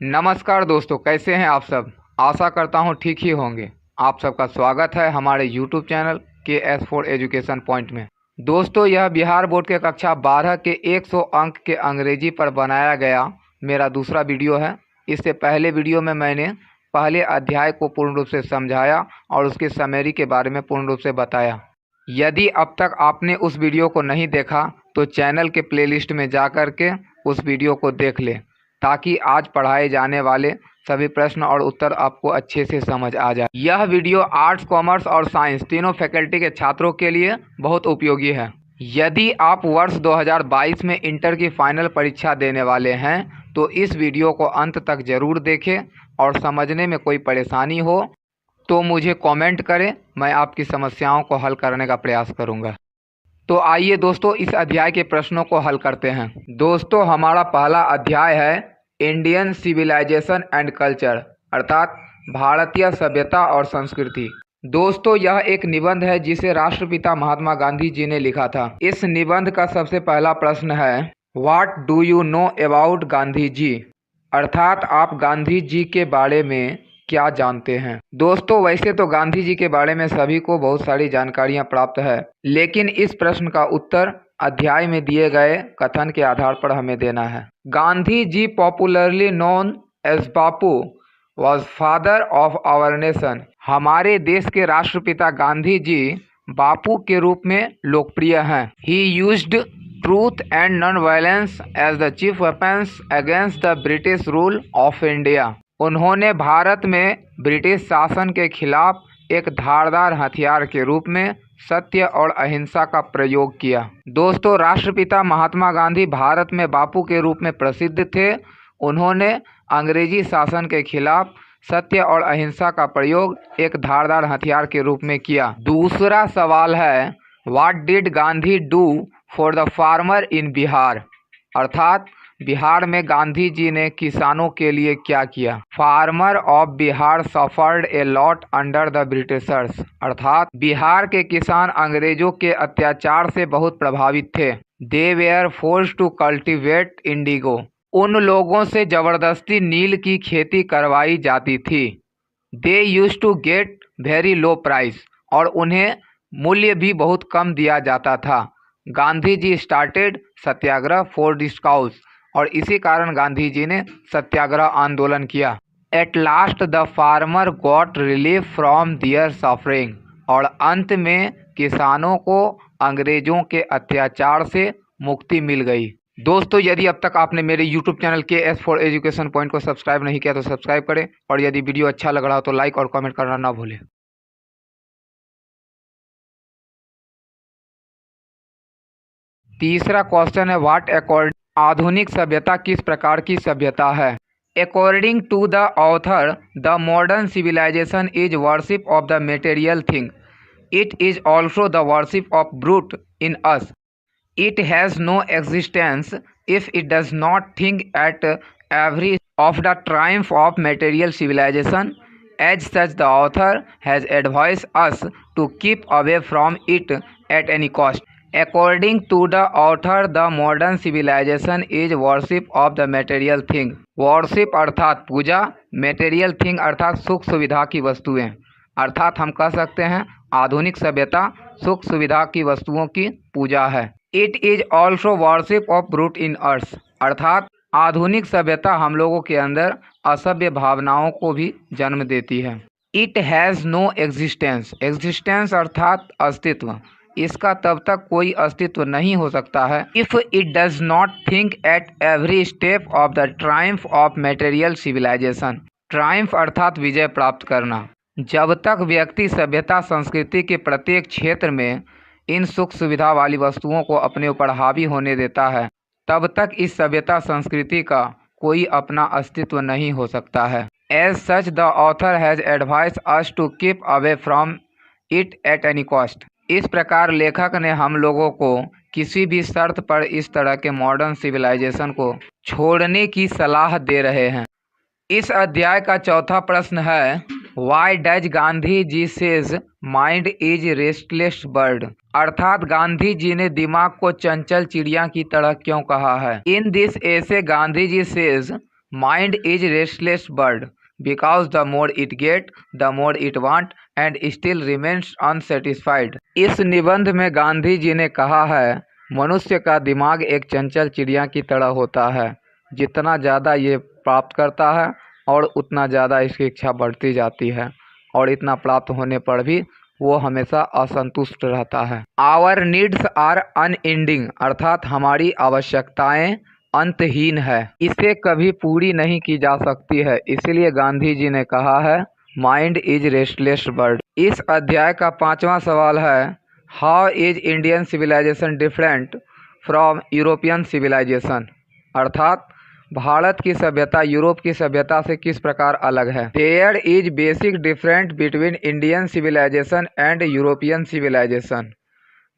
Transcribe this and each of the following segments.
नमस्कार दोस्तों, कैसे हैं आप सब। आशा करता हूं ठीक ही होंगे। आप सबका स्वागत है हमारे YouTube channel KS4 education point में। दोस्तों, यह बिहार बोर्ड के कक्षा 12 के 100 अंक के अंग्रेजी पर बनाया गया मेरा दूसरा वीडियो है। इससे पहले वीडियो में मैंने पहले अध्याय को पूर्ण रूप से समझाया और उसके समरी के बारे में पूर्ण रूप से बताया। यदि अब तक आपने उस वीडियो को नहीं देखा तो चैनल के प्लेलिस्ट में जा कर के उस वीडियो को देख लें, ताकि आज पढ़ाए जाने वाले सभी प्रश्न और उत्तर आपको अच्छे से समझ आ जाए। यह वीडियो आर्ट्स, कॉमर्स और साइंस तीनों फैकल्टी के छात्रों के लिए बहुत उपयोगी है। यदि आप वर्ष 2022 में इंटर की फाइनल परीक्षा देने वाले हैं तो इस वीडियो को अंत तक ज़रूर देखें और समझने में कोई परेशानी हो तो मुझे कमेंट करें, मैं आपकी समस्याओं को हल करने का प्रयास करूँगा। तो आइए दोस्तों, इस अध्याय के प्रश्नों को हल करते हैं। दोस्तों, हमारा पहला अध्याय है इंडियन सिविलाइजेशन एंड कल्चर, अर्थात भारतीय सभ्यता और संस्कृति। दोस्तों, यह एक निबंध है जिसे राष्ट्रपिता महात्मा गांधी जी ने लिखा था। इस निबंध का सबसे पहला प्रश्न है, what do you know about Gandhi ji, अर्थात आप गांधी जी के बारे में क्या जानते हैं। दोस्तों, वैसे तो गांधी जी के बारे में सभी को बहुत सारी जानकारियां प्राप्त है, लेकिन इस प्रश्न का उत्तर अध्याय में दिए गए कथन के आधार पर हमें देना है। Gandhi ji, popularly known as Bapu, was father of our nation. हमारे देश के राष्ट्रपिता गांधी जी बापू के रूप में लोकप्रिय हैं। He used truth and non violence as the chief weapons against the British rule of India. उन्होंने भारत में ब्रिटिश शासन के खिलाफ एक धारदार हथियार के रूप में सत्य और अहिंसा का प्रयोग किया। दोस्तों, राष्ट्रपिता महात्मा गांधी भारत में बापू के रूप में प्रसिद्ध थे। उन्होंने अंग्रेजी शासन के खिलाफ सत्य और अहिंसा का प्रयोग एक धारदार हथियार के रूप में किया। दूसरा सवाल है, what did Gandhi do for the farmer in Bihar, अर्थात बिहार में गांधी जी ने किसानों के लिए क्या किया। Farmer of Bihar suffered a lot under the Britishers, अर्थात बिहार के किसान अंग्रेजों के अत्याचार से बहुत प्रभावित थे। They were forced to cultivate indigo, उन लोगों से जबरदस्ती नील की खेती करवाई जाती थी। They used to get very low price, और उन्हें मूल्य भी बहुत कम दिया जाता था। Gandhi ji started satyagraha for this cause, और इसी कारण गांधी जी ने सत्याग्रह आंदोलन किया। At last the farmer got relief from their suffering, और अंत में किसानों को अंग्रेजों के अत्याचार से मुक्ति मिल गई। दोस्तों, यदि अब तक आपने मेरे YouTube channel KS4 education point को सब्सक्राइब नहीं किया तो सब्सक्राइब करें, और यदि वीडियो अच्छा लग रहा हो तो लाइक और कमेंट करना ना भूलें। तीसरा क्वेश्चन है, व्हाट अकॉर्डिंग, आधुनिक सभ्यता किस प्रकार की सभ्यता है। According to the author, the modern civilisation is worship of the material thing, it is also the worship of brute in us. It has no existence if it does not think at every of the triumph of material civilization. As such, the author has advised us to keep away from it at any cost. According to the author, the modern civilization is worship of the material thing. Worship अर्थात पूजा, material thing अर्थात सुख सुविधा की वस्तुएं, अर्थात हम कह सकते हैं आधुनिक सभ्यता सुख सुविधा की वस्तुओं की पूजा है। It is also worship of brute in earth, अर्थात आधुनिक सभ्यता हम लोगों के अंदर असभ्य भावनाओं को भी जन्म देती है। It has no existence, existence अर्थात अस्तित्व, इसका तब तक कोई अस्तित्व नहीं हो सकता है। If it does not think at every step of the triumph of material civilisation, triumph अर्थात विजय प्राप्त करना। जब तक व्यक्ति सभ्यता संस्कृति के प्रत्येक क्षेत्र में इन सुख सुविधा वाली वस्तुओं को अपने ऊपर हावी होने देता है, तब तक इस सभ्यता संस्कृति का कोई अपना अस्तित्व नहीं हो सकता है। As such the author has advise us to keep away from it at any cost, इस प्रकार लेखक ने हम लोगों को किसी भी शर्त पर इस तरह के मॉडर्न सिविलाइजेशन को छोड़ने की सलाह दे रहे हैं। इस अध्याय का चौथा प्रश्न है, why does Gandhi ji says mind is restless bird, अर्थात गांधी जी ने दिमाग को चंचल चिड़िया की तरह क्यों कहा है। In this essay Gandhi ji says mind is restless bird because the more it get the more it want and still remains unsatisfied. इस निबंध में गांधी जी ने कहा है, मनुष्य का दिमाग एक चंचल चिड़िया की तरह होता है। जितना ज़्यादा ये प्राप्त करता है और उतना ज़्यादा इसकी इच्छा बढ़ती जाती है और इतना प्राप्त होने पर भी वो हमेशा असंतुष्ट रहता है। आवर नीड्स आर अनएंडिंग, अर्थात हमारी आवश्यकताएं अंतहीन है, इसे कभी पूरी नहीं की जा सकती है। इसीलिए गांधी जी ने कहा है, माइंड इज रेस्टलेस बर्ड। इस अध्याय का 5वां सवाल है, how is Indian civilisation different from European civilisation, अर्थात भारत की सभ्यता यूरोप की सभ्यता से किस प्रकार अलग है। There is basic different between Indian civilisation and European civilisation.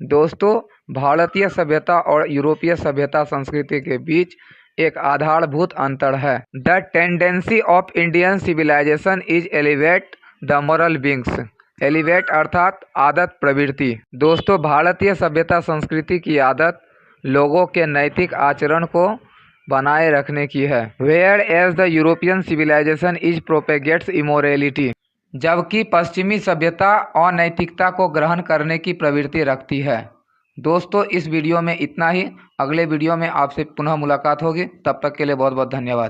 दोस्तों, भारतीय सभ्यता और यूरोपीय सभ्यता संस्कृति के बीच एक आधारभूत अंतर है। The tendency of Indian civilisation is elevate the moral beings. Elevate अर्थात आदत, प्रवृत्ति। दोस्तों, भारतीय सभ्यता संस्कृति की आदत लोगों के नैतिक आचरण को बनाए रखने की है। Whereas the European civilization is propagates immorality, जबकि पश्चिमी सभ्यता अनैतिकता को ग्रहण करने की प्रवृत्ति रखती है। दोस्तों, इस वीडियो में इतना ही। अगले वीडियो में आपसे पुनः मुलाकात होगी। तब तक के लिए बहुत बहुत धन्यवाद।